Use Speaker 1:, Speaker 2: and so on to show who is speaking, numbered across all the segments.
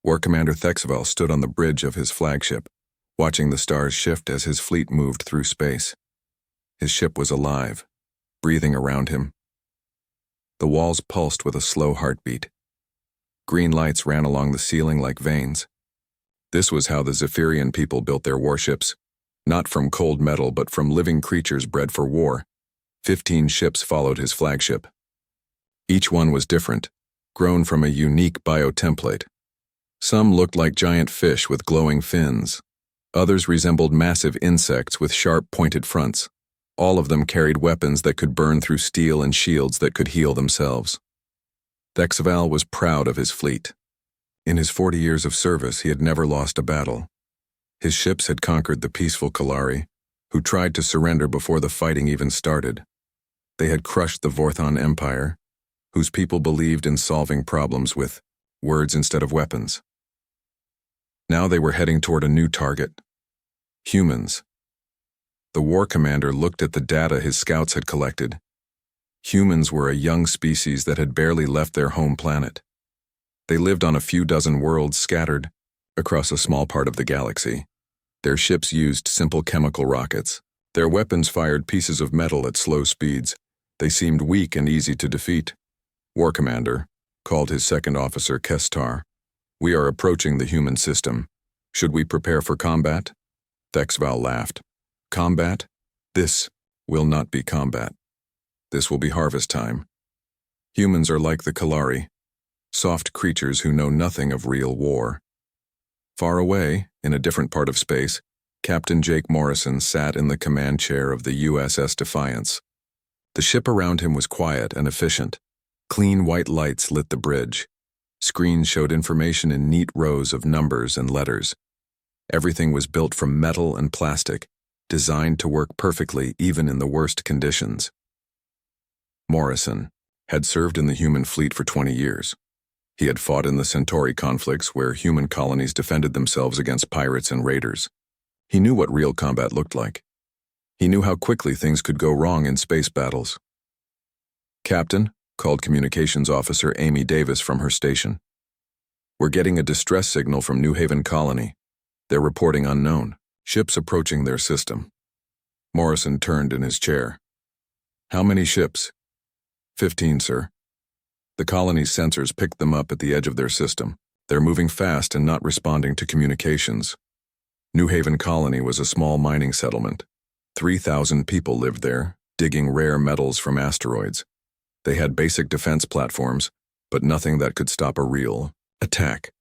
Speaker 1: War Commander Thexval stood on the bridge of his flagship, watching the stars shift as his fleet moved through space. His ship was alive, breathing around him. The walls pulsed with a slow heartbeat. Green lights ran along the ceiling like veins. This was how the Zephyrian people built their warships, not from cold metal but from living creatures bred for war. 15 ships followed his flagship. Each one was different, grown from a unique biotemplate. Some looked like giant fish with glowing fins. Others resembled massive insects with sharp pointed fronts. All of them carried weapons that could burn through steel and shields that could heal themselves. Thexval was proud of his fleet. In his 40 years of service, he had never lost a battle. His ships had conquered the peaceful Kalari, who tried to surrender before the fighting even started. They had crushed the Vorthon Empire, whose people believed in solving problems with words instead of weapons. Now they were heading toward a new target: humans. The war commander looked at the data his scouts had collected. Humans were a young species that had barely left their home planet. They lived on a few dozen worlds scattered across a small part of the galaxy. Their ships used simple chemical rockets. Their weapons fired pieces of metal at slow speeds. They seemed weak and easy to defeat. War Commander called his second officer Kestar. "We are approaching the human system. Should we prepare for combat?" Thexval laughed. "Combat? This will not be combat. This will be harvest time. Humans are like the Kalari, soft creatures who know nothing of real war." Far away, in a different part of space, Captain Jake Morrison sat in the command chair of the USS Defiance. The ship around him was quiet and efficient. Clean white lights lit the bridge. Screens showed information in neat rows of numbers and letters. Everything was built from metal and plastic, designed to work perfectly even in the worst conditions. Morrison had served in the human fleet for 20 years. He had fought in the Centauri conflicts where human colonies defended themselves against pirates and raiders. He knew what real combat looked like. He knew how quickly things could go wrong in space battles. "Captain," called Communications Officer Amy Davis from her station. "We're getting a distress signal from New Haven Colony. They're reporting unknown ships approaching their system." Morrison turned in his chair. "How many ships?" 15, sir. The colony's sensors picked them up at the edge of their system. They're moving fast and not responding to communications." New Haven Colony was a small mining settlement. 3,000 people lived there, digging rare metals from asteroids. They had basic defense platforms, but nothing that could stop a real attack.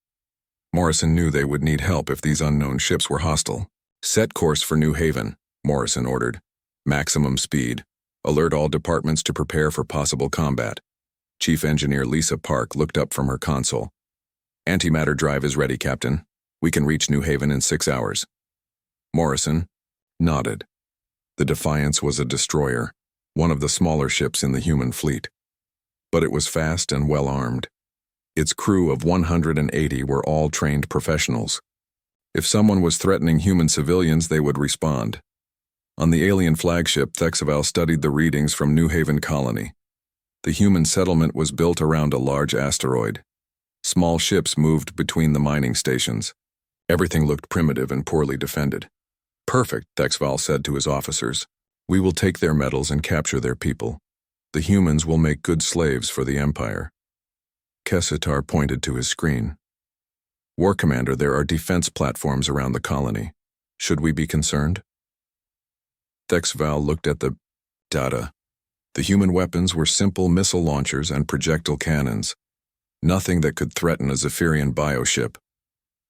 Speaker 1: Morrison knew they would need help if these unknown ships were hostile. "Set course for New Haven," Morrison ordered. "Maximum speed. Alert all departments to prepare for possible combat." Chief Engineer Lisa Park looked up from her console. "Antimatter drive is ready, Captain. We can reach New Haven in 6 hours." Morrison nodded. The Defiance was a destroyer, one of the smaller ships in the human fleet. But it was fast and well-armed. Its crew of 180 were all trained professionals. If someone was threatening human civilians, they would respond. On the alien flagship, Thexval studied the readings from New Haven Colony. The human settlement was built around a large asteroid. Small ships moved between the mining stations. Everything looked primitive and poorly defended. "Perfect," Thexval said to his officers. "We will take their metals and capture their people. The humans will make good slaves for the Empire." Kessitar pointed to his screen. "War Commander, there are defense platforms around the colony. Should we be concerned?" Thexval looked at the data. The human weapons were simple missile launchers and projectile cannons. Nothing that could threaten a Zephyrian bioship.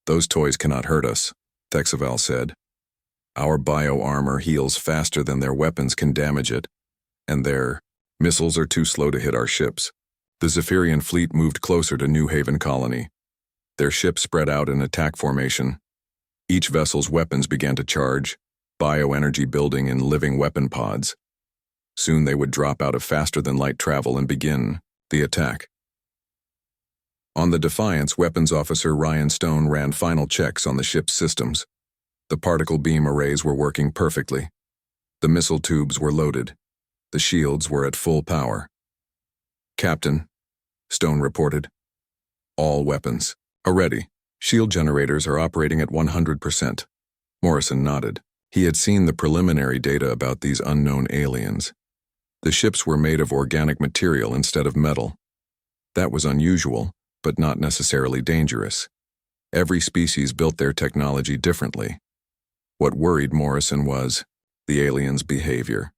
Speaker 1: "Those toys cannot hurt us," Thexval said. "Our bio-armor heals faster than their weapons can damage it, and their missiles are too slow to hit our ships." The Zephyrian fleet moved closer to New Haven Colony. Their ships spread out in attack formation. Each vessel's weapons began to charge, bioenergy building in living weapon pods. Soon they would drop out of faster-than-light travel and begin the attack. On the Defiance, Weapons Officer Ryan Stone ran final checks on the ship's systems. The particle beam arrays were working perfectly. The missile tubes were loaded. The shields were at full power. "Captain," Stone reported, "all weapons are ready. Shield generators are operating at 100%. Morrison nodded. He had seen the preliminary data about these unknown aliens. The ships were made of organic material instead of metal. That was unusual, but not necessarily dangerous. Every species built their technology differently. What worried Morrison was the aliens' behavior.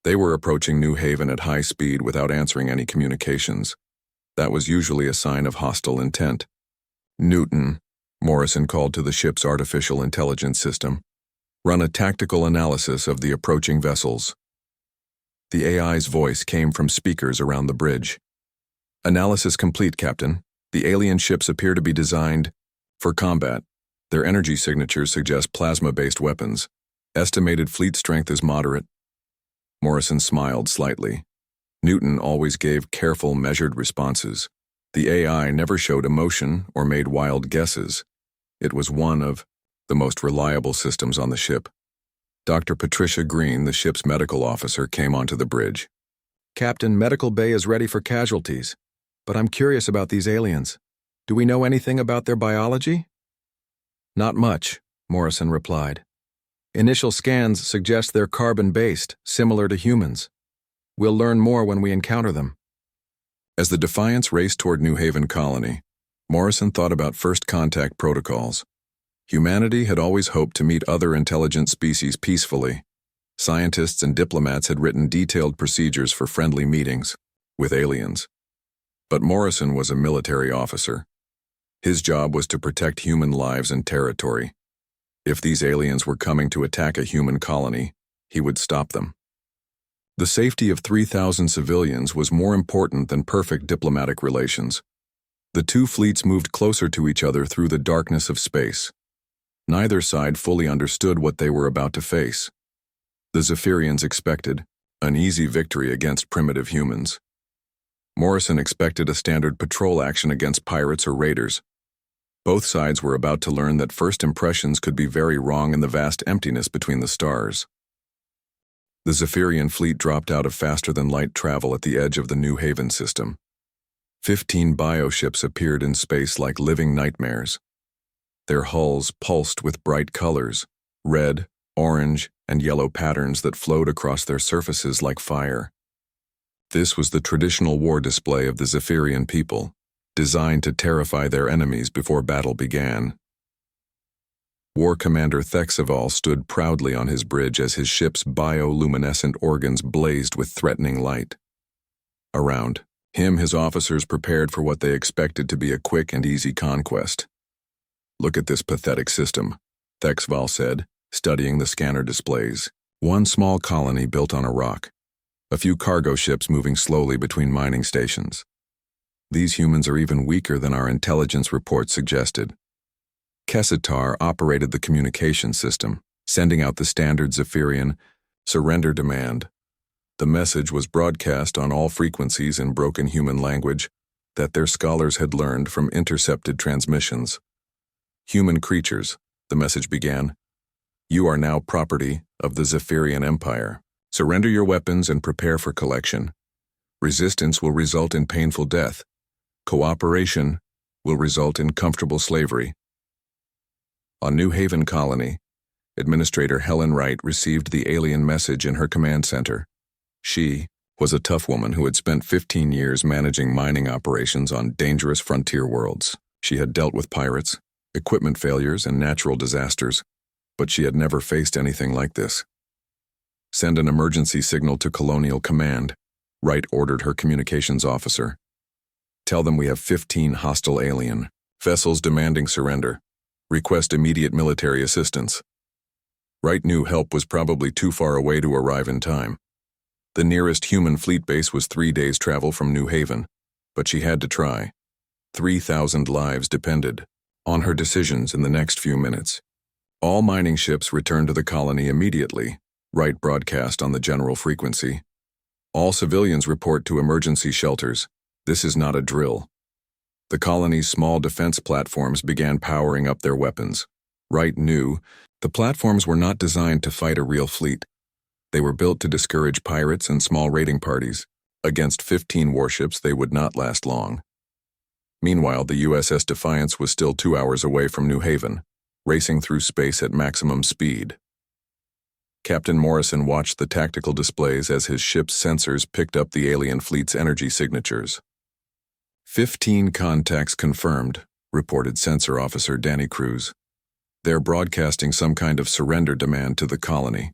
Speaker 1: They were approaching New Haven at high speed without answering any communications. That was usually a sign of hostile intent. Newton, Morrison called to the ship's artificial intelligence system, run a tactical analysis of the approaching vessels. The AI's voice came from speakers around the bridge. Analysis complete, Captain. The alien ships appear to be designed for combat. Their energy signatures suggest plasma-based weapons. Estimated fleet strength is moderate. Morrison smiled slightly. Newton always gave careful, measured responses. The AI never showed emotion or made wild guesses. It was one of the most reliable systems on the ship. Dr. Patricia Green, the ship's medical officer, came onto the bridge. Captain, Medical Bay is ready for casualties, but I'm curious about these aliens. Do we know anything about their biology? Not much, Morrison replied. Initial scans suggest they're carbon-based, similar to humans. We'll learn more when we encounter them. As the Defiance raced toward New Haven Colony, Morrison thought about first contact protocols. Humanity had always hoped to meet other intelligent species peacefully. Scientists and diplomats had written detailed procedures for friendly meetings with aliens. But Morrison was a military officer. His job was to protect human lives and territory. If these aliens were coming to attack a human colony, he would stop them. The safety of 3,000 civilians was more important than perfect diplomatic relations. The two fleets moved closer to each other through the darkness of space. Neither side fully understood what they were about to face. The Zephyrians expected an easy victory against primitive humans. Morrison expected a standard patrol action against pirates or raiders. Both sides were about to learn that first impressions could be very wrong in the vast emptiness between the stars. The Zephyrian fleet dropped out of faster-than-light travel at the edge of the New Haven system. 15 bioships appeared in space like living nightmares. Their hulls pulsed with bright colors, red, orange, and yellow patterns that flowed across their surfaces like fire. This was the traditional war display of the Zephyrian people, designed to terrify their enemies before battle began. War Commander Thexaval stood proudly on his bridge as his ship's bioluminescent organs blazed with threatening light. Around him, his officers prepared for what they expected to be a quick and easy conquest. Look at this pathetic system, Thexaval said, studying the scanner displays. One small colony built on a rock. A few cargo ships moving slowly between mining stations. These humans are even weaker than our intelligence reports suggested. Kessitar operated the communication system, sending out the standard Zephyrian surrender demand. The message was broadcast on all frequencies in broken human language that their scholars had learned from intercepted transmissions. Human creatures, the message began. You are now property of the Zephyrian Empire. Surrender your weapons and prepare for collection. Resistance will result in painful death. Cooperation will result in comfortable slavery. On New Haven Colony, Administrator Helen Wright received the alien message in her command center. She was a tough woman who had spent 15 years managing mining operations on dangerous frontier worlds. She had dealt with pirates, equipment failures, and natural disasters, but she had never faced anything like this. Send an emergency signal to Colonial Command, Wright ordered her communications officer. Tell them we have 15 hostile alien vessels demanding surrender. Request immediate military assistance. Wright knew help was probably too far away to arrive in time. The nearest human fleet base was 3 days' travel from New Haven, but she had to try. 3,000 lives depended on her decisions in the next few minutes. All mining ships return to the colony immediately, Wright broadcast on the general frequency. All civilians report to emergency shelters. This is not a drill. The colony's small defense platforms began powering up their weapons. Wright knew the platforms were not designed to fight a real fleet. They were built to discourage pirates and small raiding parties. Against 15 warships, they would not last long. Meanwhile, the USS Defiance was still 2 hours away from New Haven, racing through space at maximum speed. Captain Morrison watched the tactical displays as his ship's sensors picked up the alien fleet's energy signatures. 15 contacts confirmed, reported Sensor Officer Danny Cruz. They're broadcasting some kind of surrender demand to the colony.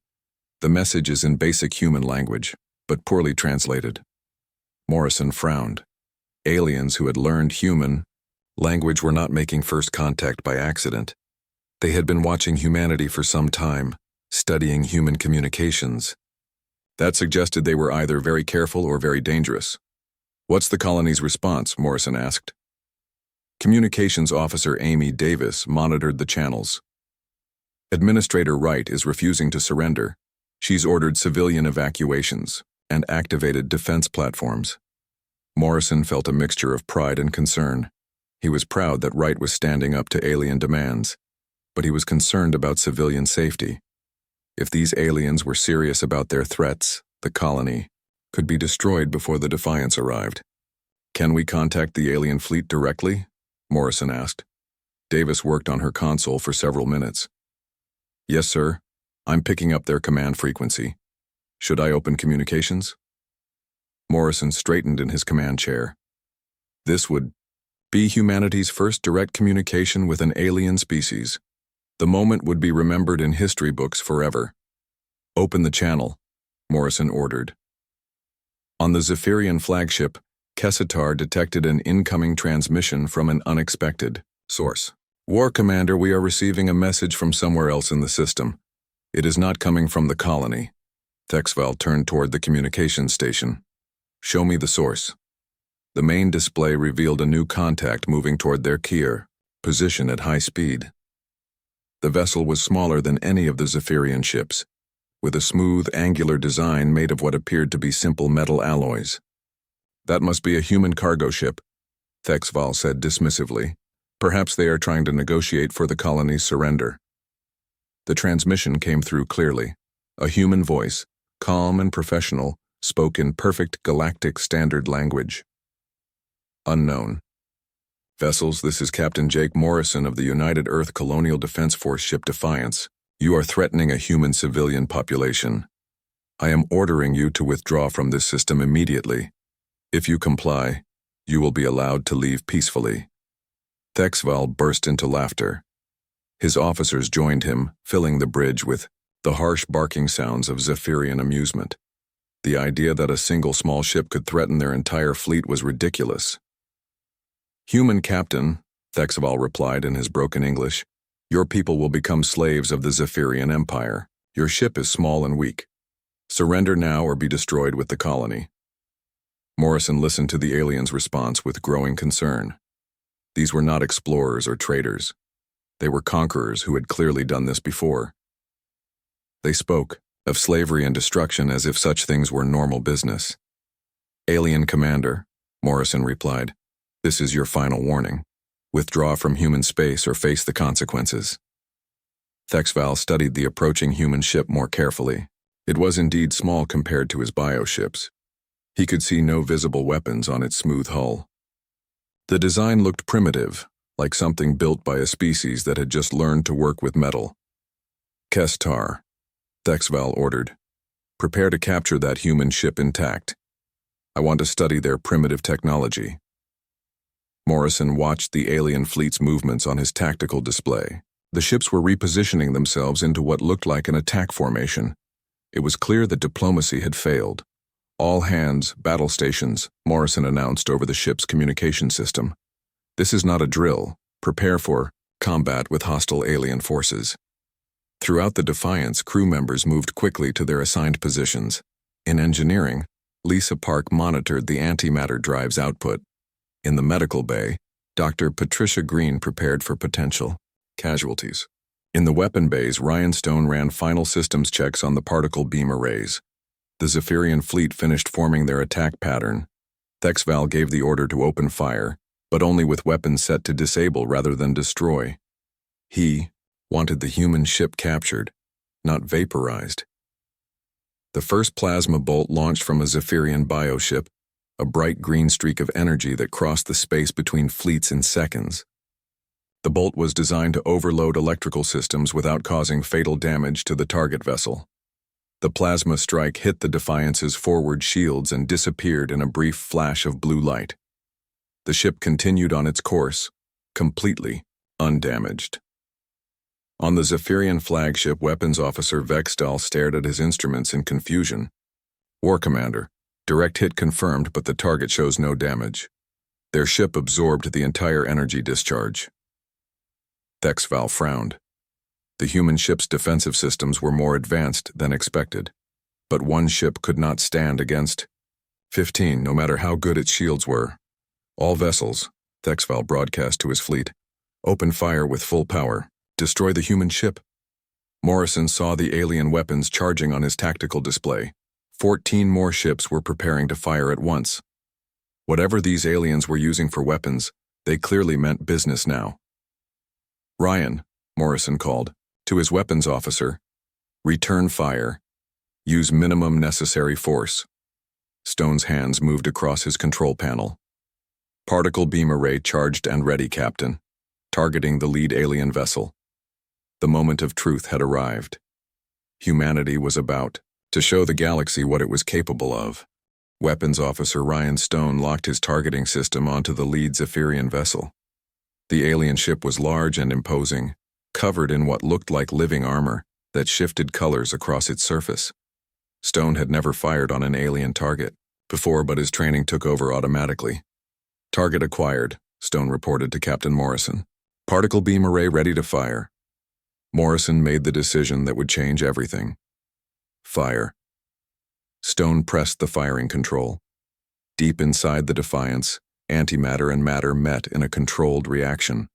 Speaker 1: The message is in basic human language, but poorly translated. Morrison frowned. Aliens who had learned human language were not making first contact by accident. They had been watching humanity for some time, studying human communications. That suggested they were either very careful or very dangerous. "What's the colony's response?" Morrison asked. Communications Officer Amy Davis monitored the channels. "Administrator Wright is refusing to surrender. She's ordered civilian evacuations and activated defense platforms." Morrison felt a mixture of pride and concern. He was proud that Wright was standing up to alien demands, but he was concerned about civilian safety. If these aliens were serious about their threats, the colony could be destroyed before the Defiance arrived. "Can we contact the alien fleet directly?" Morrison asked. Davis worked on her console for several minutes. "Yes, sir. I'm picking up their command frequency. Should I open communications?" Morrison straightened in his command chair. This would be humanity's first direct communication with an alien species. The moment would be remembered in history books forever. "Open the channel," Morrison ordered. On the Zephyrian flagship, Kessitar detected an incoming transmission from an unexpected source. "War Commander, we are receiving a message from somewhere else in the system. It is not coming from the colony." Thexval turned toward the communications station. "Show me the source." The main display revealed a new contact moving toward their Kier position at high speed. The vessel was smaller than any of the Zephyrian ships, with a smooth, angular design made of what appeared to be simple metal alloys. "That must be a human cargo ship," Thexval said dismissively. "Perhaps they are trying to negotiate for the colony's surrender." The transmission came through clearly. A human voice, calm and professional, spoke in perfect galactic standard language. "Unknown. Vessels, this is Captain Jake Morrison of the United Earth Colonial Defense Force ship Defiance. You are threatening a human civilian population. I am ordering you to withdraw from this system immediately. If you comply, you will be allowed to leave peacefully." Thexval burst into laughter. His officers joined him, filling the bridge with the harsh barking sounds of Zephyrian amusement. The idea that a single small ship could threaten their entire fleet was ridiculous. "Human captain," Thexval replied in his broken English, "your people will become slaves of the Zephyrian Empire. Your ship is small and weak. Surrender now or be destroyed with the colony." Morrison listened to the alien's response with growing concern. These were not explorers or traders. They were conquerors who had clearly done this before. They spoke of slavery and destruction as if such things were normal business. "Alien Commander," Morrison replied, "this is your final warning. Withdraw from human space or face the consequences." Thexval studied the approaching human ship more carefully. It was indeed small compared to his bioships. He could see no visible weapons on its smooth hull. The design looked primitive, like something built by a species that had just learned to work with metal. "Kestar," Thexval ordered. "Prepare to capture that human ship intact. I want to study their primitive technology." Morrison watched the alien fleet's movements on his tactical display. The ships were repositioning themselves into what looked like an attack formation. It was clear that diplomacy had failed. "All hands, battle stations," Morrison announced over the ship's communication system. "This is not a drill. Prepare for combat with hostile alien forces." Throughout the Defiance, crew members moved quickly to their assigned positions. In engineering, Lisa Park monitored the antimatter drive's output. In the medical bay, Dr. Patricia Green prepared for potential casualties. In the weapon bays, Ryan Stone ran final systems checks on the particle beam arrays. The Zephyrian fleet finished forming their attack pattern. Thexval gave the order to open fire, but only with weapons set to disable rather than destroy. He wanted the human ship captured, not vaporized. The first plasma bolt launched from a Zephyrian bioship, a bright green streak of energy that crossed the space between fleets in seconds. The bolt was designed to overload electrical systems without causing fatal damage to the target vessel. The plasma strike hit the Defiance's forward shields and disappeared in a brief flash of blue light. The ship continued on its course, completely undamaged. On the Zephyrian flagship, Weapons Officer Vexdal stared at his instruments in confusion. War Commander, direct hit confirmed, but the target shows no damage. Their ship absorbed the entire energy discharge. Thexval frowned. The human ship's defensive systems were more advanced than expected, but one ship could not stand against 15, no matter how good its shields were. All vessels, Thexval broadcast to his fleet, open fire with full power, destroy the human ship. Morrison saw the alien weapons charging on his tactical display. 14 more ships were preparing to fire at once. Whatever these aliens were using for weapons, they clearly meant business now. Ryan, Morrison called, to his weapons officer, return fire. Use minimum necessary force. Stone's hands moved across his control panel. Particle beam array charged and ready, Captain, targeting the lead alien vessel. The moment of truth had arrived. Humanity was about to show the galaxy what it was capable of. Weapons Officer Ryan Stone locked his targeting system onto the lead Zephyrian vessel. The alien ship was large and imposing, covered in what looked like living armor that shifted colors across its surface. Stone had never fired on an alien target before, but his training took over automatically. Target acquired, Stone reported to Captain Morrison. Particle beam array ready to fire. Morrison made the decision that would change everything. Fire. Stone pressed the firing control. Deep inside the Defiance, antimatter and matter met in a controlled reaction.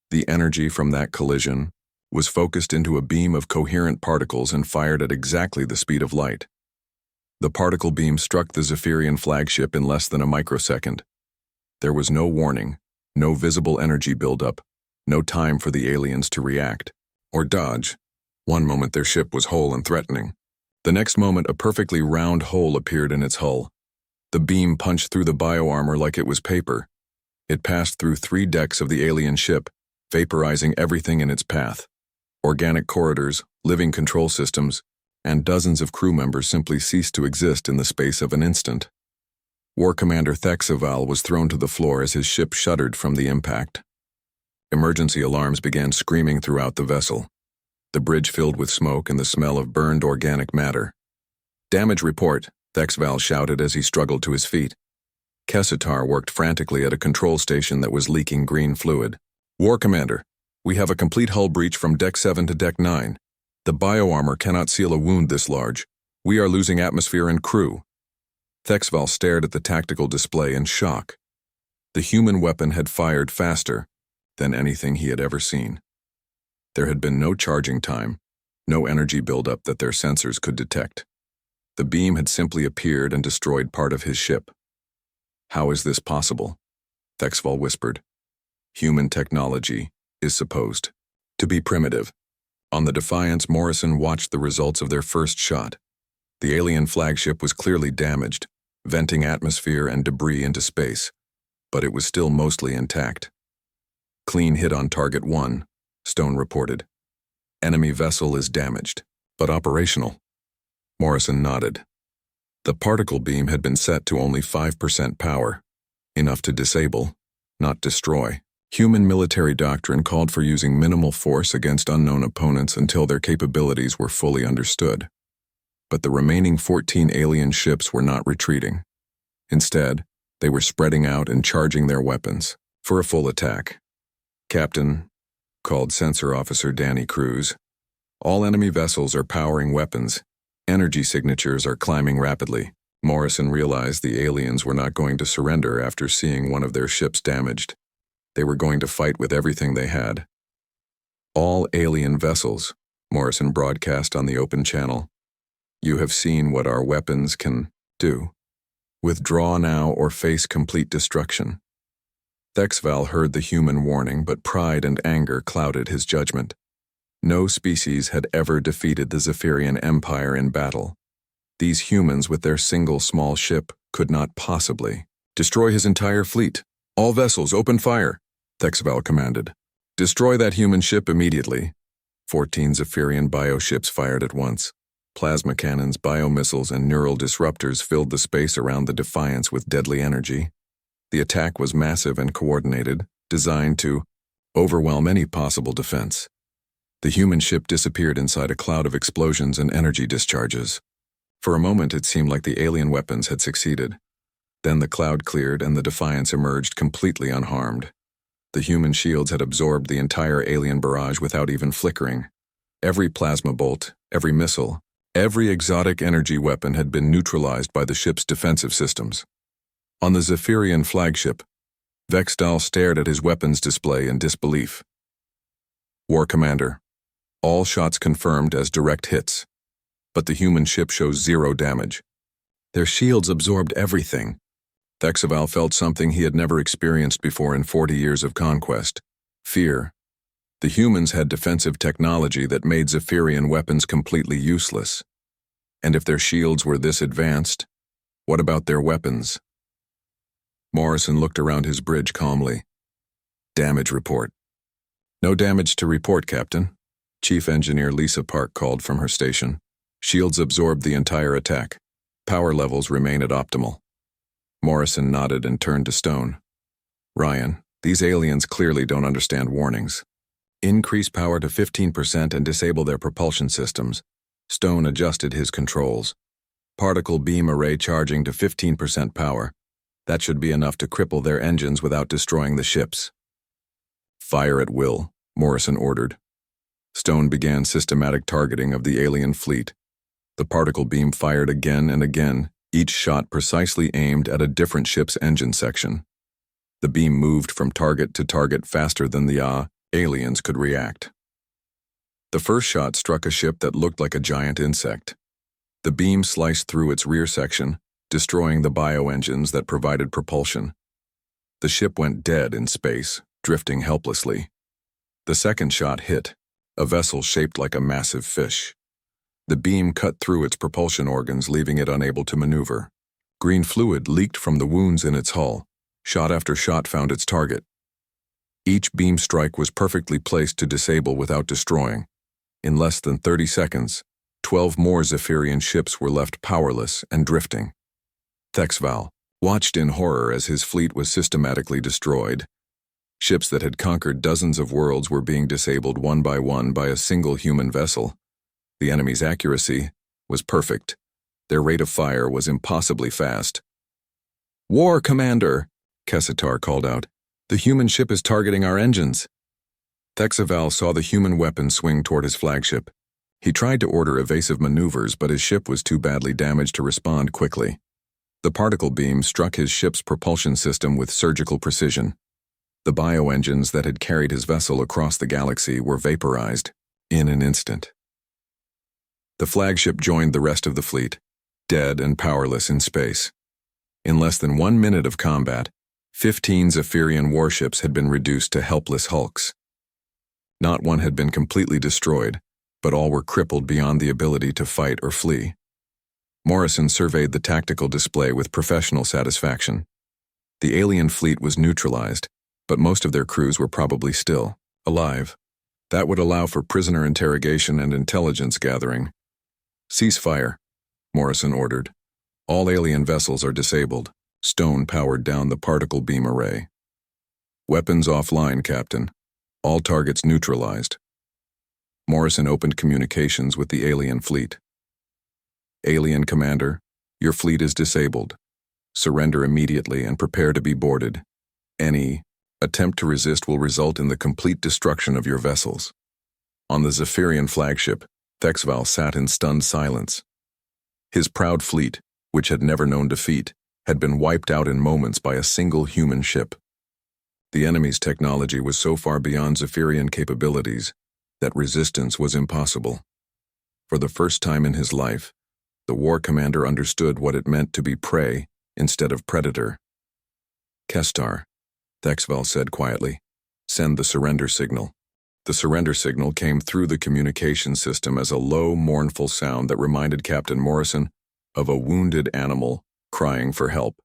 Speaker 1: The energy from that collision was focused into a beam of coherent particles and fired at exactly the speed of light. The particle beam struck the Zephyrian flagship in less than a microsecond. There was no warning, no visible energy buildup, no time for the aliens to react or dodge. One moment their ship was whole and threatening. The next moment a perfectly round hole appeared in its hull. The beam punched through the bioarmor like it was paper. It passed through 3 decks of the alien ship, vaporizing everything in its path. Organic corridors, living control systems, and dozens of crew members simply ceased to exist in the space of an instant. War Commander Thexval was thrown to the floor as his ship shuddered from the impact. Emergency alarms began screaming throughout the vessel. The bridge filled with smoke and the smell of burned organic matter. Damage report, Thexval shouted as he struggled to his feet. Kessitar worked frantically at a control station that was leaking green fluid. War Commander, we have a complete hull breach from Deck 7 to Deck 9. The bioarmor cannot seal a wound this large. We are losing atmosphere and crew. Thexval stared at the tactical display in shock. The human weapon had fired faster than anything he had ever seen. There had been no charging time, no energy buildup that their sensors could detect. The beam had simply appeared and destroyed part of his ship. How is this possible? Thexval whispered. Human technology is supposed to be primitive. On the Defiance, Morrison watched the results of their first shot. The alien flagship was clearly damaged, venting atmosphere and debris into space, but it was still mostly intact. Clean hit on Target 1, Stone reported. Enemy vessel is damaged, but operational. Morrison nodded. The particle beam had been set to only 5% power, enough to disable, not destroy. Human military doctrine called for using minimal force against unknown opponents until their capabilities were fully understood. But the remaining 14 alien ships were not retreating. Instead, they were spreading out and charging their weapons for a full attack. Captain, called Sensor Officer Danny Cruz, all enemy vessels are powering weapons. Energy signatures are climbing rapidly. Morrison realized the aliens were not going to surrender after seeing one of their ships damaged. They were going to fight with everything they had. All alien vessels, Morrison broadcast on the open channel. You have seen what our weapons can do. Withdraw now or face complete destruction. Thexval heard the human warning, but pride and anger clouded his judgment. No species had ever defeated the Zephyrian Empire in battle. These humans with their single small ship Could not possibly. Destroy his entire fleet. All vessels, open fire, Thexval commanded. Destroy that human ship immediately. 14 Zephyrian bioships fired at once. Plasma cannons, biomissiles, and neural disruptors filled the space around the Defiance with deadly energy. The attack was massive and coordinated, designed to overwhelm any possible defense. The human ship disappeared inside a cloud of explosions and energy discharges. For a moment it seemed like the alien weapons had succeeded. Then the cloud cleared and the Defiance emerged completely unharmed. The human shields had absorbed the entire alien barrage without even flickering. Every plasma bolt, every missile, every exotic energy weapon had been neutralized by the ship's defensive systems. On the Zephyrian flagship, Vexdal stared at his weapons display in disbelief. War Commander, all shots confirmed as direct hits, but the human ship shows 0 damage. Their shields absorbed everything. Thexval felt something he had never experienced before in 40 years of conquest: fear. The humans had defensive technology that made Zephyrian weapons completely useless. And if their shields were this advanced, what about their weapons? Morrison looked around his bridge calmly. Damage report. No damage to report, Captain. Chief Engineer Lisa Park called from her station. Shields absorbed the entire attack. Power levels remain at optimal. Morrison nodded and turned to Stone. Ryan, these aliens clearly don't understand warnings. Increase power to 15% and disable their propulsion systems. Stone adjusted his controls. Particle beam array charging to 15% power. That should be enough to cripple their engines without destroying the ships. Fire at will, Morrison ordered. Stone began systematic targeting of the alien fleet. The particle beam fired again and again, each shot precisely aimed at a different ship's engine section. The beam moved from target to target faster than the aliens could react. The first shot struck a ship that looked like a giant insect. The beam sliced through its rear section, destroying the bioengines that provided propulsion. The ship went dead in space, drifting helplessly. The second shot hit, a vessel shaped like a massive fish. The beam cut through its propulsion organs, leaving it unable to maneuver. Green fluid leaked from the wounds in its hull. Shot after shot found its target. Each beam strike was perfectly placed to disable without destroying. In less than 30 seconds, 12 more Zephyrian ships were left powerless and drifting. Thexval watched in horror as his fleet was systematically destroyed. Ships that had conquered dozens of worlds were being disabled one by a single human vessel. The enemy's accuracy was perfect. Their rate of fire was impossibly fast. War Commander, Kessitar called out. The human ship is targeting our engines. Thexval saw the human weapon swing toward his flagship. He tried to order evasive maneuvers, but his ship was too badly damaged to respond quickly. The particle beam struck his ship's propulsion system with surgical precision. The bioengines that had carried his vessel across the galaxy were vaporized in an instant. The flagship joined the rest of the fleet, dead and powerless in space. In less than 1 minute of combat, 15 Zephyrian warships had been reduced to helpless hulks. Not one had been completely destroyed, but all were crippled beyond the ability to fight or flee. Morrison surveyed the tactical display with professional satisfaction. The alien fleet was neutralized, but most of their crews were probably still alive. That would allow for prisoner interrogation and intelligence gathering. Ceasefire, Morrison ordered. All alien vessels are disabled. Stone powered down the particle beam array. Weapons offline, Captain. All targets neutralized. Morrison opened communications with the alien fleet. Alien Commander, your fleet is disabled. Surrender immediately and prepare to be boarded. Any attempt to resist will result in the complete destruction of your vessels. On the Zephyrian flagship, Thexval sat in stunned silence. His proud fleet, which had never known defeat, had been wiped out in moments by a single human ship. The enemy's technology was so far beyond Zephyrian capabilities that resistance was impossible. For the first time in his life, the war commander understood what it meant to be prey instead of predator. Kestar, Thexval said quietly, send the surrender signal. The surrender signal came through the communication system as a low, mournful sound that reminded Captain Morrison of a wounded animal crying for help.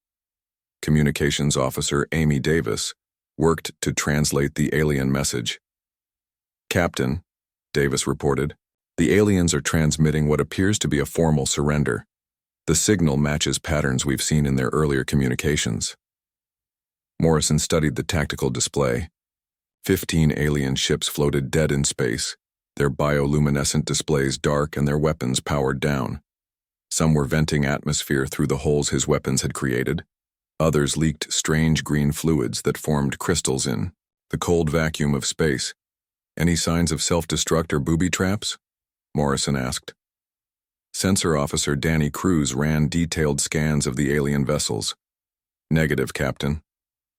Speaker 1: Communications Officer Amy Davis worked to translate the alien message. "Captain," Davis reported, "the aliens are transmitting what appears to be a formal surrender. The signal matches patterns we've seen in their earlier communications." Morrison studied the tactical display. 15 alien ships floated dead in space, their bioluminescent displays dark and their weapons powered down. Some were venting atmosphere through the holes his weapons had created. Others leaked strange green fluids that formed crystals in the cold vacuum of space. "Any signs of self-destruct or booby traps?" Morrison asked. Sensor Officer Danny Cruz ran detailed scans of the alien vessels. "Negative, Captain.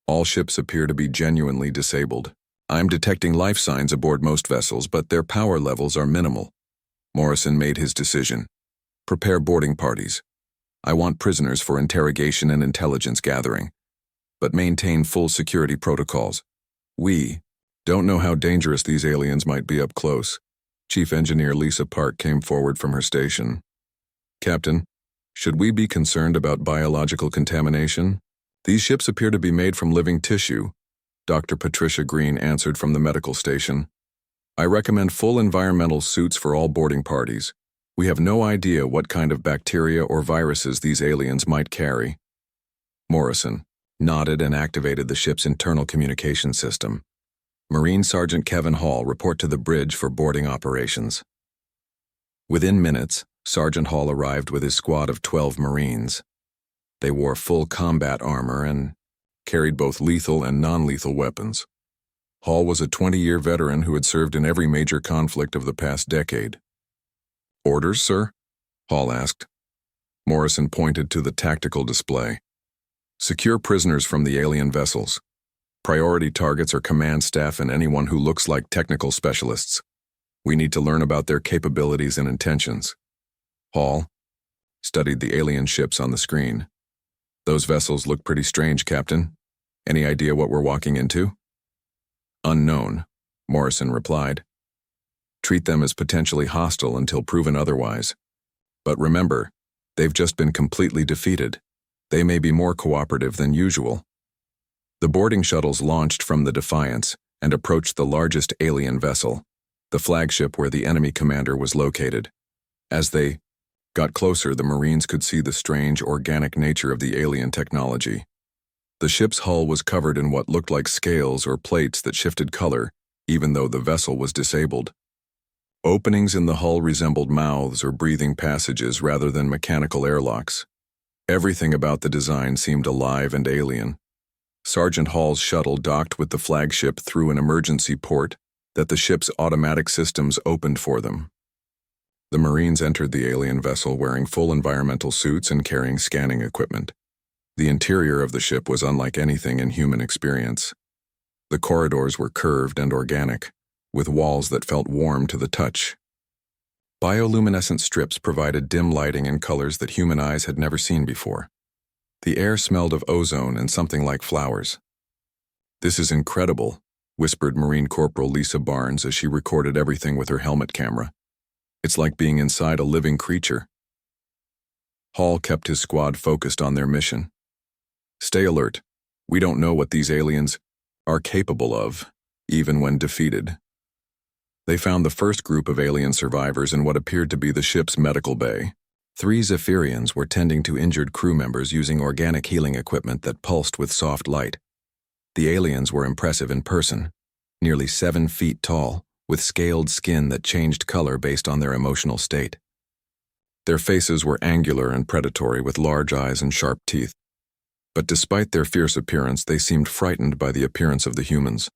Speaker 1: All ships appear to be genuinely disabled. I'm detecting life signs aboard most vessels, but their power levels are minimal." Morrison made his decision. "Prepare boarding parties. I want prisoners for interrogation and intelligence gathering, but maintain full security protocols. We don't know how dangerous these aliens might be up close." Chief Engineer Lisa Park came forward from her station. "Captain, should we be concerned about biological contamination? These ships appear to be made from living tissue." Dr. Patricia Green answered from the medical station. "I recommend full environmental suits for all boarding parties. We have no idea what kind of bacteria or viruses these aliens might carry." Morrison nodded and activated the ship's internal communication system. "Marine Sergeant Kevin Hall, report to the bridge for boarding operations." Within minutes, Sergeant Hall arrived with his squad of 12 Marines. They wore full combat armor and carried both lethal and non-lethal weapons. Hall was a 20-year veteran who had served in every major conflict of the past decade. "Orders, sir?" Hall asked. Morrison pointed to the tactical display. "Secure prisoners from the alien vessels. Priority targets are command staff and anyone who looks like technical specialists. We need to learn about their capabilities and intentions." Hall studied the alien ships on the screen. "Those vessels look pretty strange, Captain. Any idea what we're walking into?" "Unknown," Morrison replied. "Treat them as potentially hostile until proven otherwise. But remember, they've just been completely defeated. They may be more cooperative than usual." The boarding shuttles launched from the Defiance and approached the largest alien vessel, the flagship where the enemy commander was located. As they got closer, the Marines could see the strange organic nature of the alien technology. The ship's hull was covered in what looked like scales or plates that shifted color, even though the vessel was disabled. Openings in the hull resembled mouths or breathing passages rather than mechanical airlocks. Everything about the design seemed alive and alien. Sergeant Hall's shuttle docked with the flagship through an emergency port that the ship's automatic systems opened for them. The Marines entered the alien vessel wearing full environmental suits and carrying scanning equipment. The interior of the ship was unlike anything in human experience. The corridors were curved and organic, with walls that felt warm to the touch. Bioluminescent strips provided dim lighting in colors that human eyes had never seen before. The air smelled of ozone and something like flowers. "This is incredible," whispered Marine Corporal Lisa Barnes as she recorded everything with her helmet camera. "It's like being inside a living creature." Hall kept his squad focused on their mission. "Stay alert. We don't know what these aliens are capable of, even when defeated." They found the first group of alien survivors in what appeared to be the ship's medical bay. 3 Zephyrians were tending to injured crew members using organic healing equipment that pulsed with soft light. The aliens were impressive in person, nearly 7 feet tall, with scaled skin that changed color based on their emotional state. Their faces were angular and predatory with large eyes and sharp teeth. But despite their fierce appearance, they seemed frightened by the appearance of the humans.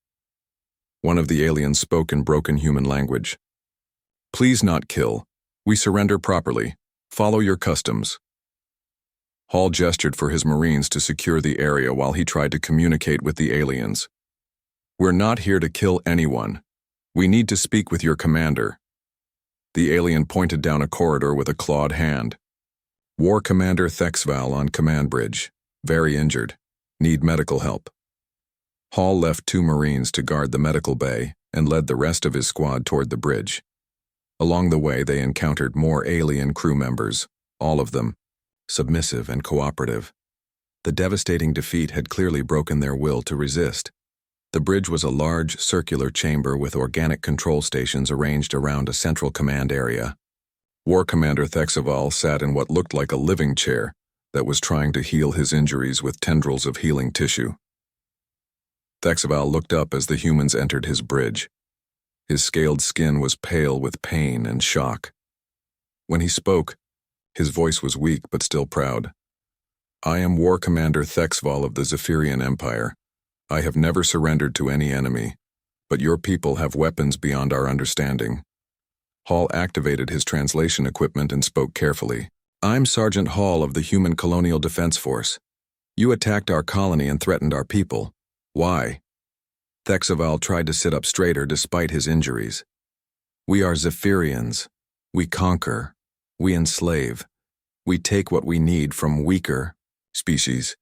Speaker 1: One of the aliens spoke in broken human language. "Please not kill. We surrender properly. Follow your customs." Hall gestured for his Marines to secure the area while he tried to communicate with the aliens. "We're not here to kill anyone. We need to speak with your commander." The alien pointed down a corridor with a clawed hand. "War Commander Thexval on command bridge. Very injured. Need medical help." Hall left 2 Marines to guard the medical bay and led the rest of his squad toward the bridge. Along the way, they encountered more alien crew members, all of them submissive and cooperative. The devastating defeat had clearly broken their will to resist. The bridge was a large, circular chamber with organic control stations arranged around a central command area. War Commander Thexaval sat in what looked like a living chair that was trying to heal his injuries with tendrils of healing tissue. Thexaval looked up as the humans entered his bridge. His scaled skin was pale with pain and shock. When he spoke, his voice was weak but still proud. "I am War Commander Thexval of the Zephyrian Empire. I have never surrendered to any enemy, but your people have weapons beyond our understanding." Hall activated his translation equipment and spoke carefully. "I'm Sergeant Hall of the Human Colonial Defense Force. You attacked our colony and threatened our people. Why?" Thexaval tried to sit up straighter despite his injuries. "We are Zephyrians. We conquer. We enslave. We take what we need from weaker species.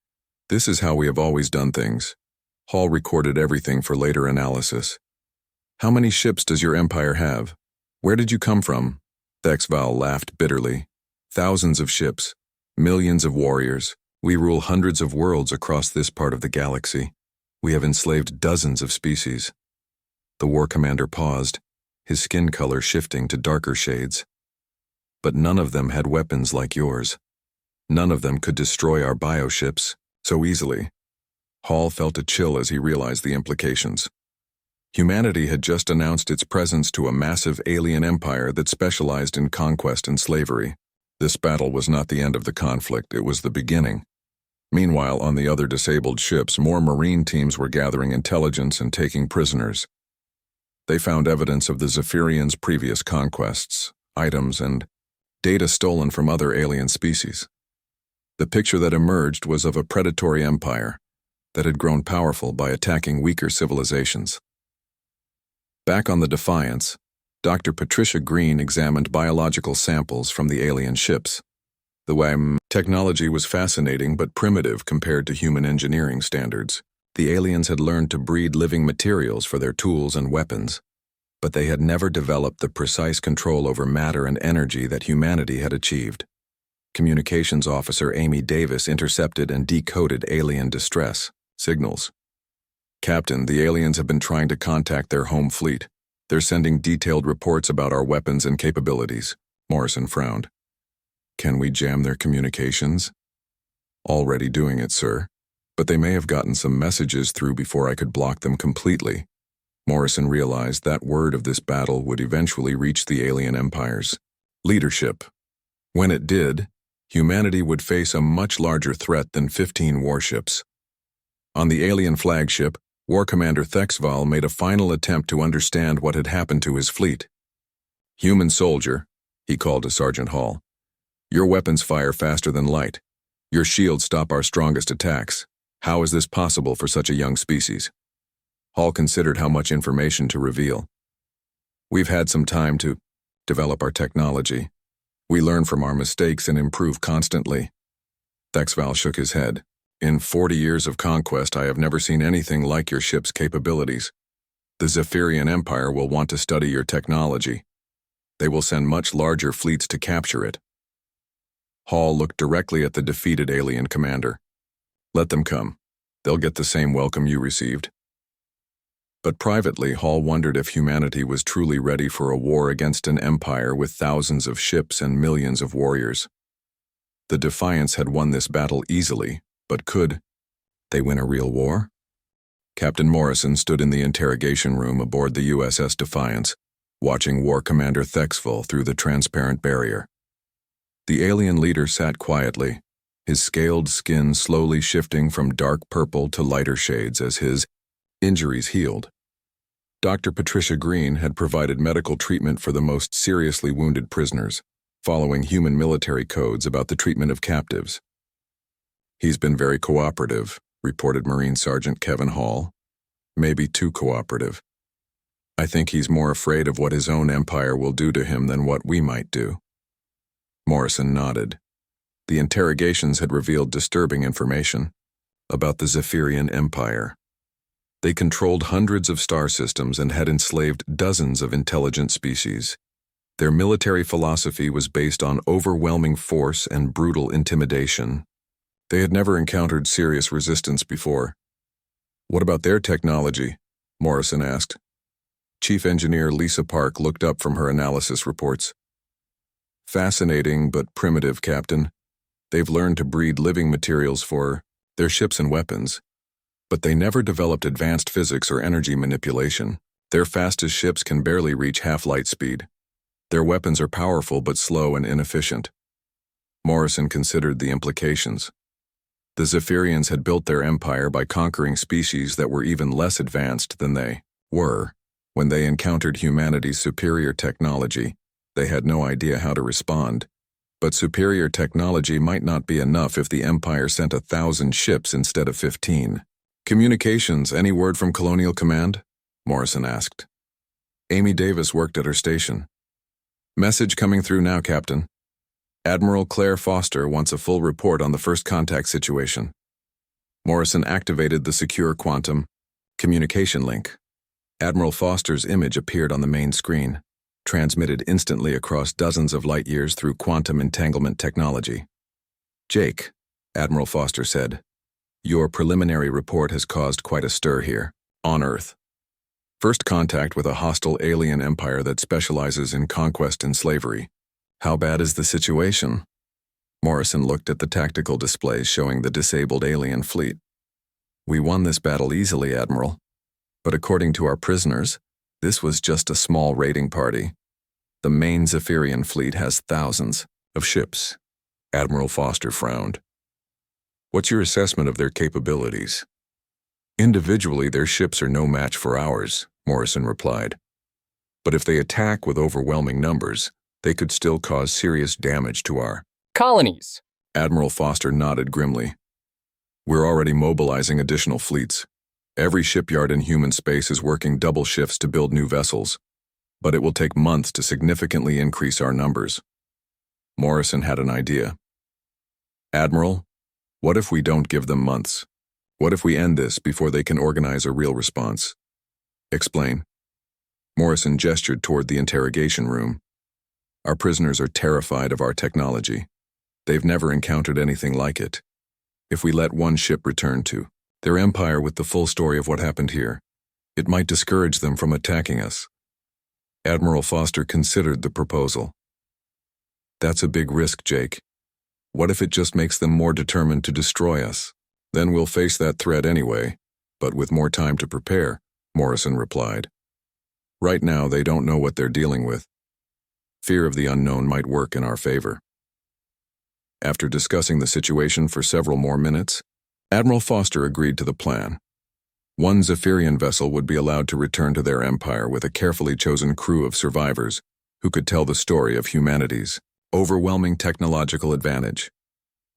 Speaker 1: This is how we have always done things." Hall recorded everything for later analysis. "How many ships does your empire have? Where did you come from?" Thexval laughed bitterly. "Thousands of ships, millions of warriors. We rule hundreds of worlds across this part of the galaxy. We have enslaved dozens of species." The war commander paused, his skin color shifting to darker shades. "But none of them had weapons like yours. None of them could destroy our bioships so easily." Hall felt a chill as he realized the implications. Humanity had just announced its presence to a massive alien empire that specialized in conquest and slavery. This battle was not the end of the conflict, it was the beginning. Meanwhile, on the other disabled ships, more Marine teams were gathering intelligence and taking prisoners. They found evidence of the Zephyrians' previous conquests, items, and data stolen from other alien species. The picture that emerged was of a predatory empire that had grown powerful by attacking weaker civilizations. Back on the Defiance, Dr. Patricia Green examined biological samples from the alien ships. The WAM technology was fascinating but primitive compared to human engineering standards. The aliens had learned to breed living materials for their tools and weapons, but they had never developed the precise control over matter and energy that humanity had achieved. Communications Officer Amy Davis intercepted and decoded alien distress signals. "Captain, the aliens have been trying to contact their home fleet. They're sending detailed reports about our weapons and capabilities." Morrison frowned. "Can we jam their communications?" "Already doing it, sir. But they may have gotten some messages through before I could block them completely." Morrison realized that word of this battle would eventually reach the alien empire's leadership. When it did, humanity would face a much larger threat than 15 warships. On the alien flagship, War Commander Thexval made a final attempt to understand what had happened to his fleet. "Human soldier," he called to Sergeant Hall. "Your weapons fire faster than light. Your shields stop our strongest attacks. How is this possible for such a young species?" Hall considered how much information to reveal. "We've had some time to develop our technology. We learn from our mistakes and improve constantly." Thexval shook his head. "In 40 years of conquest, I have never seen anything like your ship's capabilities. The Zephyrian Empire will want to study your technology. They will send much larger fleets to capture it." Hall looked directly at the defeated alien commander. "Let them come. They'll get the same welcome you received." But privately, Hall wondered if humanity was truly ready for a war against an empire with thousands of ships and millions of warriors. The Defiance had won this battle easily, but could they win a real war? Captain Morrison stood in the interrogation room aboard the USS Defiance, watching War Commander Thexval through the transparent barrier. The alien leader sat quietly, his scaled skin slowly shifting from dark purple to lighter shades as his injuries healed. Dr. Patricia Green had provided medical treatment for the most seriously wounded prisoners, following human military codes about the treatment of captives. "He's been very cooperative," reported Marine Sergeant Kevin Hall. "Maybe too cooperative. I think he's more afraid of what his own empire will do to him than what we might do." Morrison nodded. The interrogations had revealed disturbing information about the Zephyrian Empire. They controlled hundreds of star systems and had enslaved dozens of intelligent species. Their military philosophy was based on overwhelming force and brutal intimidation. They had never encountered serious resistance before. "What about their technology?" Morrison asked. Chief Engineer Lisa Park looked up from her analysis reports. "Fascinating but primitive, Captain. They've learned to breed living materials for their ships and weapons, but they never developed advanced physics or energy manipulation. Their fastest ships can barely reach half-light speed. Their weapons are powerful but slow and inefficient." Morrison considered the implications. The Zephyrians had built their empire by conquering species that were even less advanced than they were. When they encountered humanity's superior technology, they had no idea how to respond. But superior technology might not be enough if the Empire sent 1,000 ships instead of 15. "Communications, any word from Colonial Command?" Morrison asked. Amy Davis worked at her station. "Message coming through now, Captain. Admiral Claire Foster wants a full report on the first contact situation." Morrison activated the secure quantum communication link. Admiral Foster's image appeared on the main screen, transmitted instantly across dozens of light years through quantum entanglement technology. "Jake," Admiral Foster said, "your preliminary report has caused quite a stir here, on Earth. First contact with a hostile alien empire that specializes in conquest and slavery. How bad is the situation?" Morrison looked at the tactical displays showing the disabled alien fleet. "We won this battle easily, Admiral. But according to our prisoners, this was just a small raiding party. The main Zephyrian fleet has thousands of ships." Admiral Foster frowned. "What's your assessment of their capabilities?" "Individually, their ships are no match for ours," Morrison replied. "But if they attack with overwhelming numbers, they could still cause serious damage to our
Speaker 2: colonies."
Speaker 1: Admiral Foster nodded grimly. "We're already mobilizing additional fleets. Every shipyard in human space is working double shifts to build new vessels, but it will take months to significantly increase our numbers." Morrison had an idea. "Admiral, what if we don't give them months? What if we end this before they can organize a real response?" "Explain." Morrison gestured toward the interrogation room. "Our prisoners are terrified of our technology. They've never encountered anything like it. If we let one ship return to their empire with the full story of what happened here, it might discourage them from attacking us." Admiral Foster considered the proposal. "That's a big risk, Jake. What if it just makes them more determined to destroy us? Then we'll face that threat anyway, but with more time to prepare," Morrison replied. "Right now, they don't know what they're dealing with. Fear of the unknown might work in our favor." After discussing the situation for several more minutes, Admiral Foster agreed to the plan. One Zephyrian vessel would be allowed to return to their empire with a carefully chosen crew of survivors who could tell the story of humanity's overwhelming technological advantage.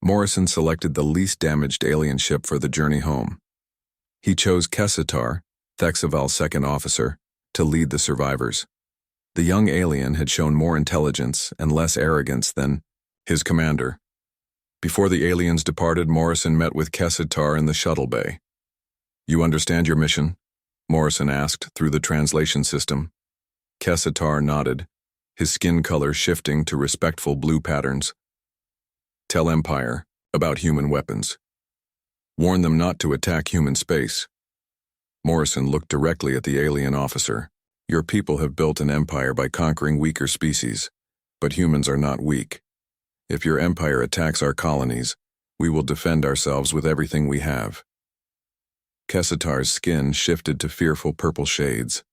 Speaker 1: Morrison selected the least damaged alien ship for the journey home. He chose Kessitar, Thexaval's second officer, to lead the survivors. The young alien had shown more intelligence and less arrogance than his commander. Before the aliens departed, Morrison met with Kessitar in the shuttle bay. "You understand your mission?" Morrison asked through the translation system. Kessitar nodded, his skin color shifting to respectful blue patterns. "Tell Empire about human weapons. Warn them not to attack human space." Morrison looked directly at the alien officer. "Your people have built an empire by conquering weaker species, but humans are not weak. If your empire attacks our colonies, we will defend ourselves with everything we have." Kessitar's skin shifted to fearful purple shades.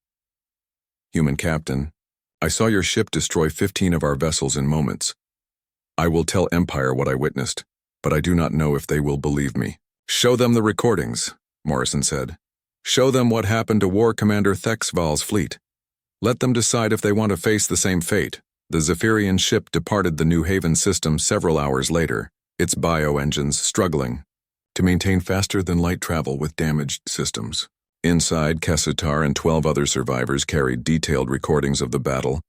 Speaker 1: "Human captain, I saw your ship destroy 15 of our vessels in moments. I will tell Empire what I witnessed, but I do not know if they will believe me." "Show them the recordings," Morrison said. "Show them what happened to War Commander Thexval's fleet. Let them decide if they want to face the same fate." The Zephyrian ship departed the New Haven system several hours later, its bio-engines struggling to maintain faster-than-light travel with damaged systems. Inside, Kessitar and 12 other survivors carried detailed recordings of the battle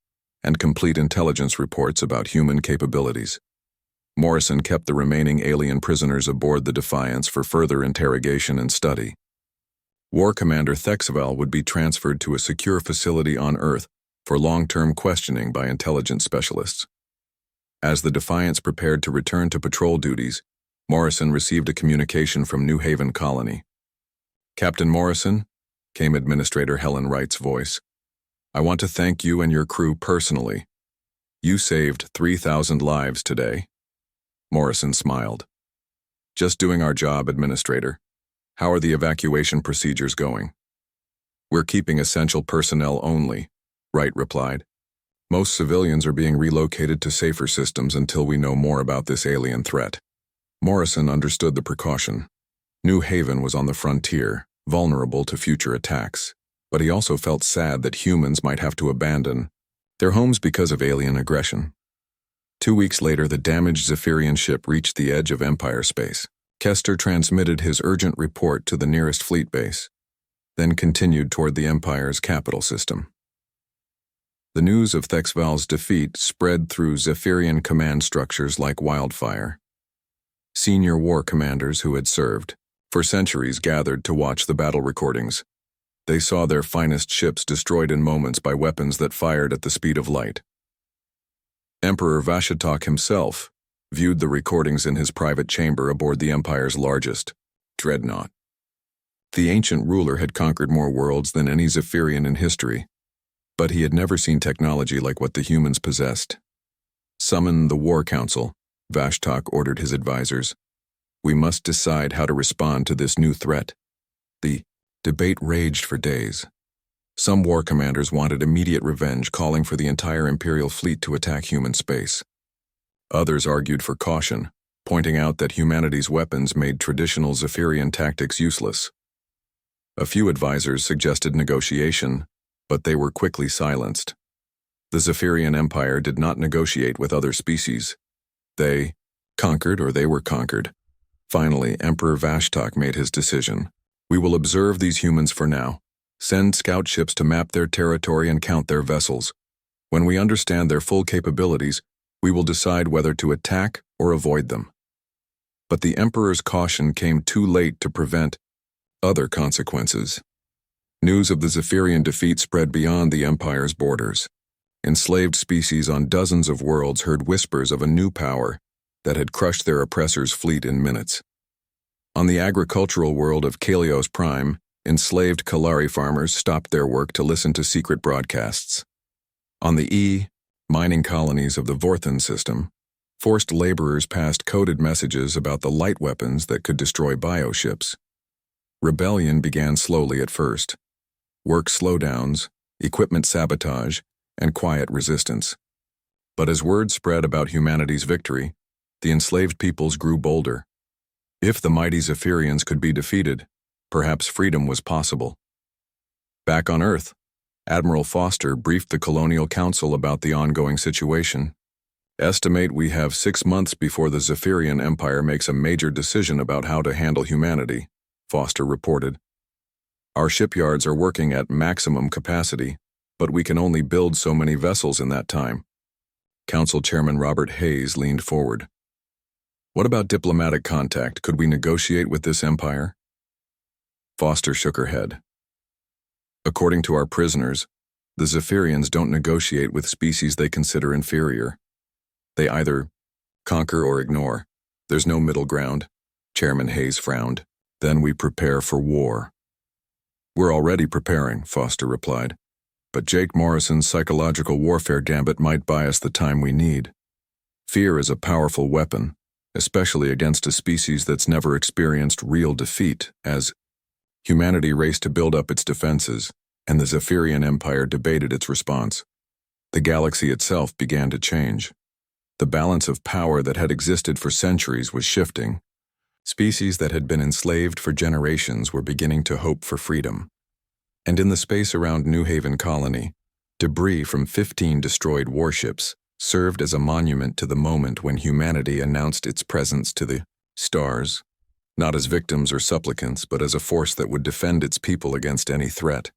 Speaker 1: and complete intelligence reports about human capabilities. Morrison kept the remaining alien prisoners aboard the Defiance for further interrogation and study. War Commander Thexval would be transferred to a secure facility on Earth for long-term questioning by intelligence specialists. As the Defiance prepared to return to patrol duties, Morrison received a communication from New Haven Colony. "Captain Morrison," came Administrator Helen Wright's voice, "I want to thank you and your crew personally. You saved 3,000 lives today." Morrison smiled. "Just doing our job, Administrator. How are the evacuation procedures going?" "We're keeping essential personnel only," Wright replied. "Most civilians are being relocated to safer systems until we know more about this alien threat." Morrison understood the precaution. New Haven was on the frontier, vulnerable to future attacks, but he also felt sad that humans might have to abandon their homes because of alien aggression. 2 weeks later, the damaged Zephyrian ship reached the edge of Empire space. Kester transmitted his urgent report to the nearest fleet base, then continued toward the Empire's capital system. The news of Thexval's defeat spread through Zephyrian command structures like wildfire. Senior war commanders who had served for centuries gathered to watch the battle recordings. They saw their finest ships destroyed in moments by weapons that fired at the speed of light. Emperor Vashitok himself viewed the recordings in his private chamber aboard the Empire's largest dreadnought. The ancient ruler had conquered more worlds than any Zephyrian in history, but he had never seen technology like what the humans possessed. "Summon the War Council," Vashtok ordered his advisors. "We must decide how to respond to this new threat." The debate raged for days. Some war commanders wanted immediate revenge, calling for the entire Imperial fleet to attack human space. Others argued for caution, pointing out that humanity's weapons made traditional Zephyrian tactics useless. A few advisors suggested negotiation, but they were quickly silenced. The Zephyrian Empire did not negotiate with other species. They conquered or they were conquered. Finally, Emperor Vashtok made his decision. "We will observe these humans for now. Send scout ships to map their territory and count their vessels. When we understand their full capabilities, we will decide whether to attack or avoid them." But the Emperor's caution came too late to prevent other consequences. News of the Zephyrian defeat spread beyond the Empire's borders. Enslaved species on dozens of worlds heard whispers of a new power that had crushed their oppressor's fleet in minutes. On the agricultural world of Kalios Prime, enslaved Kalari farmers stopped their work to listen to secret broadcasts. On the mining colonies of the Vorthan system, forced laborers passed coded messages about the light weapons that could destroy bioships. Rebellion began slowly at first. Work slowdowns, equipment sabotage, and quiet resistance. But as word spread about humanity's victory, the enslaved peoples grew bolder. If the mighty Zephyrians could be defeated, perhaps freedom was possible. Back on Earth, Admiral Foster briefed the Colonial Council about the ongoing situation. "Estimate we have 6 months before the Zephyrian Empire makes a major decision about how to handle humanity," Foster reported. "Our shipyards are working at maximum capacity, but we can only build so many vessels in that time." Council Chairman Robert Hayes leaned forward. "What about diplomatic contact? Could we negotiate with this empire?" Foster shook her head. "According to our prisoners, the Zephyrians don't negotiate with species they consider inferior. They either conquer or ignore. There's no middle ground." Chairman Hayes frowned. "Then we prepare for war." "We're already preparing," Foster replied. "But Jake Morrison's psychological warfare gambit might buy us the time we need. Fear is a powerful weapon, especially against a species that's never experienced real defeat. As humanity raced to build up its defenses, and the Zephyrian Empire debated its response, the galaxy itself began to change. The balance of power that had existed for centuries was shifting. Species that had been enslaved for generations were beginning to hope for freedom. And in the space around New Haven Colony, debris from 15 destroyed warships served as a monument to the moment when humanity announced its presence to the stars, not as victims or supplicants, but as a force that would defend its people against any threat.